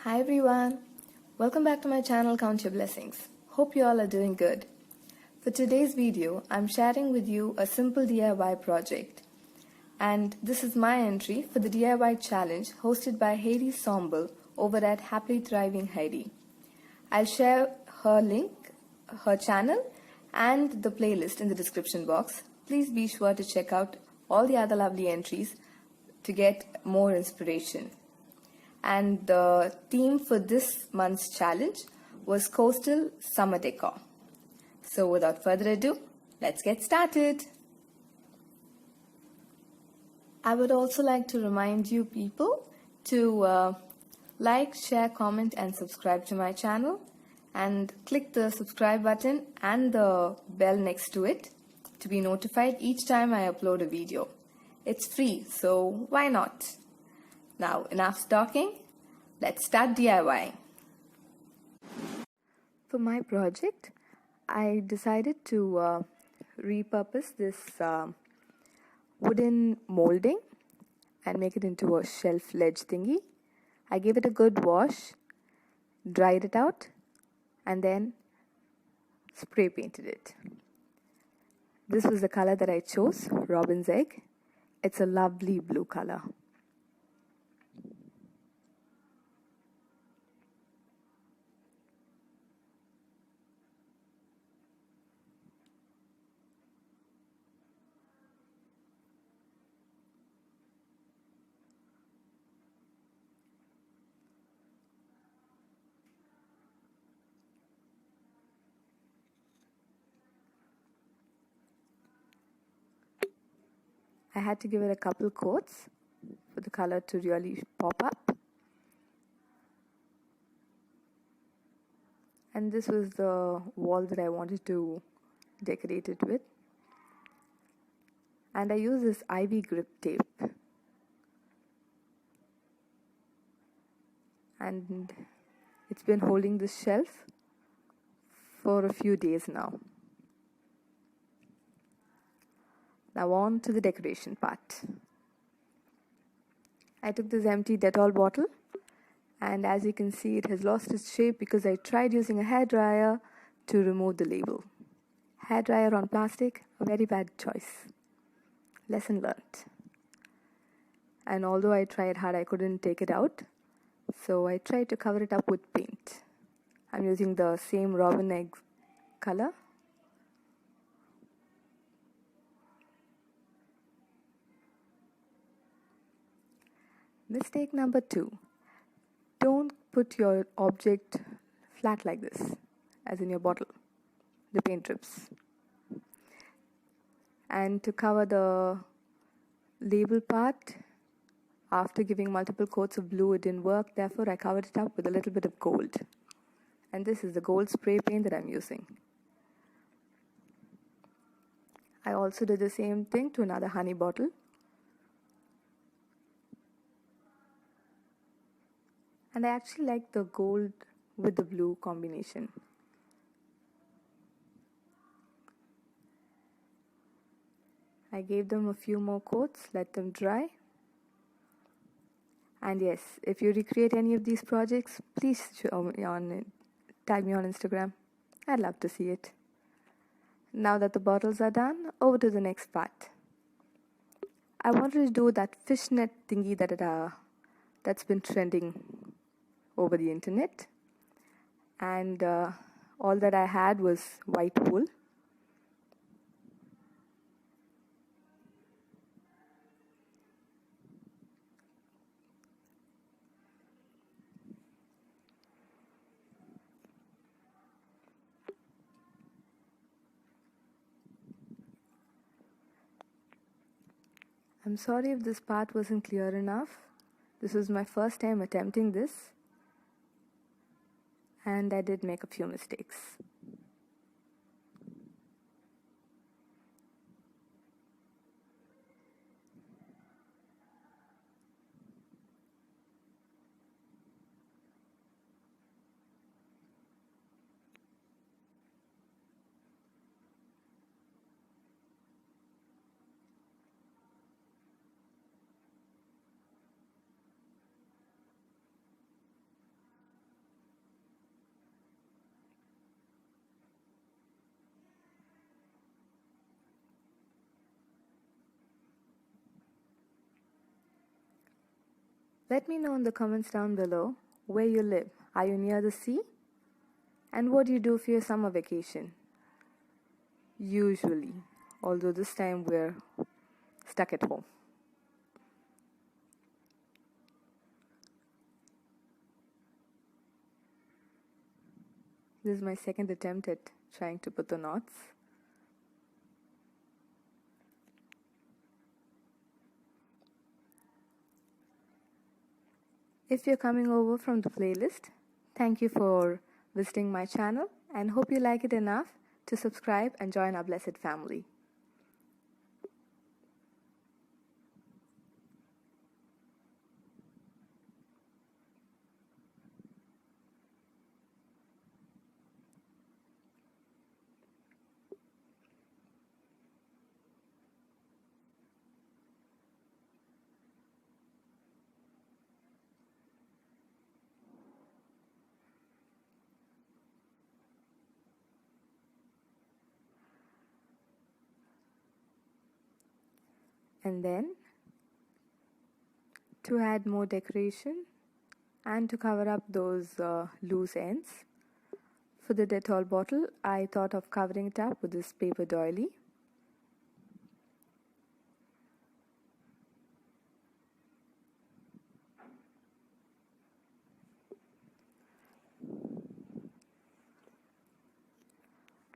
Hi everyone, welcome back to my channel Count Your Blessings. Hope you all are doing good. For today's video, I'm sharing with you a simple DIY project. And this is my entry for the DIY challenge hosted by Heidi Sonboul over at Happily Thriving Heidi. I'll share her link, her channel and the playlist in the description box. Please be sure to check out all the other lovely entries to get more inspiration. And the theme for this month's challenge was Coastal Summer Decor. So without further ado, let's get started. I would also like to remind you people to like, share, comment and subscribe to my channel, and click the subscribe button and the bell next to it to be notified each time I upload a video. It's free, so why not? Now, enough talking, let's start DIYing. For my project, I decided to repurpose this wooden molding and make it into a shelf ledge thingy. I gave it a good wash, dried it out, and then spray painted it. This was the color that I chose, robin's egg. It's a lovely blue color. I had to give it a couple coats for the color to really pop up. And this was the wall that I wanted to decorate it with. And I used this ivy grip tape. And it's been holding this shelf for a few days now. Now on to the decoration part. I took this empty Dettol bottle, and as you can see, it has lost its shape because I tried using a hairdryer to remove the label. Hairdryer on plastic, a very bad choice. Lesson learnt. And although I tried hard, I couldn't take it out, so I tried to cover it up with paint. I'm using the same robin egg color. Mistake number 2. Don't put your object flat like this, as in your bottle. The paint drips. And to cover the label part, after giving multiple coats of blue, it didn't work. Therefore, I covered it up with a little bit of gold. And this is the gold spray paint that I'm using. I also did the same thing to another honey bottle. And I actually like the gold with the blue combination. I gave them a few more coats, let them dry. And yes, if you recreate any of these projects, please tag me on Instagram. I'd love to see it. Now that the bottles are done, over to the next part. I wanted to do that fishnet thingy that's been trending over the internet. And all that I had was white wool. I'm sorry if this part wasn't clear enough. This was my first time attempting this, and I did make a few mistakes. Let me know in the comments down below where you live. Are you near the sea? And what do you do for your summer vacation? Usually, although this time we're stuck at home. This is my second attempt at trying to put the knots. If you're coming over from the playlist, thank you for visiting my channel and hope you like it enough to subscribe and join our blessed family. And then, to add more decoration and to cover up those loose ends, for the Dettol bottle, I thought of covering it up with this paper doily.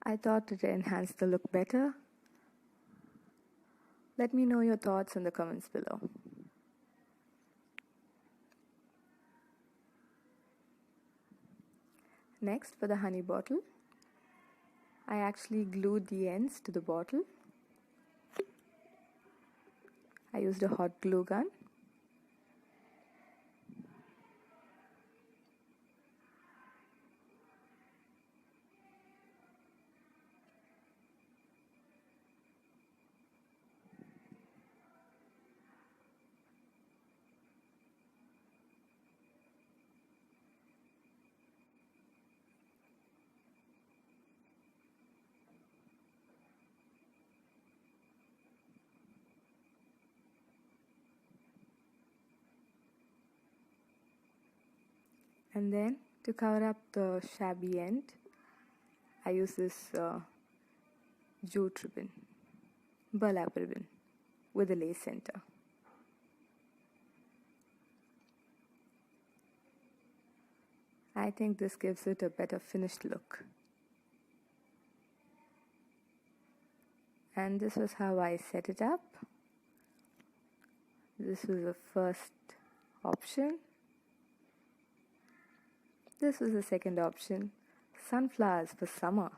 I thought it enhanced the look better. Let me know your thoughts in the comments below. Next, for the honey bottle, I actually glued the ends to the bottle. I used a hot glue gun. And then, to cover up the shabby end, I use this jute ribbon, burlap ribbon, with a lace center. I think this gives it a better finished look. And this was how I set it up. This was the first option. This was the second option. Sunflowers for summer.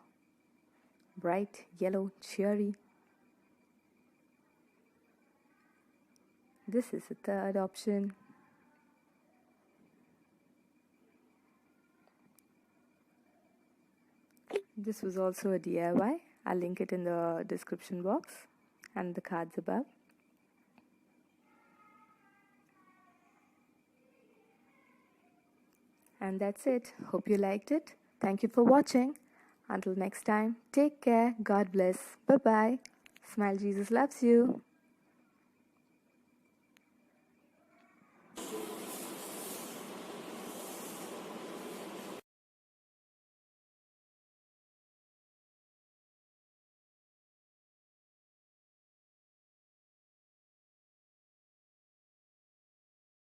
Bright, yellow, cheery. This is the third option. This was also a DIY. I'll link it in the description box and the cards above. And that's it. Hope you liked it. Thank you for watching. Until next time, take care. God bless. Bye-bye. Smile, Jesus loves you.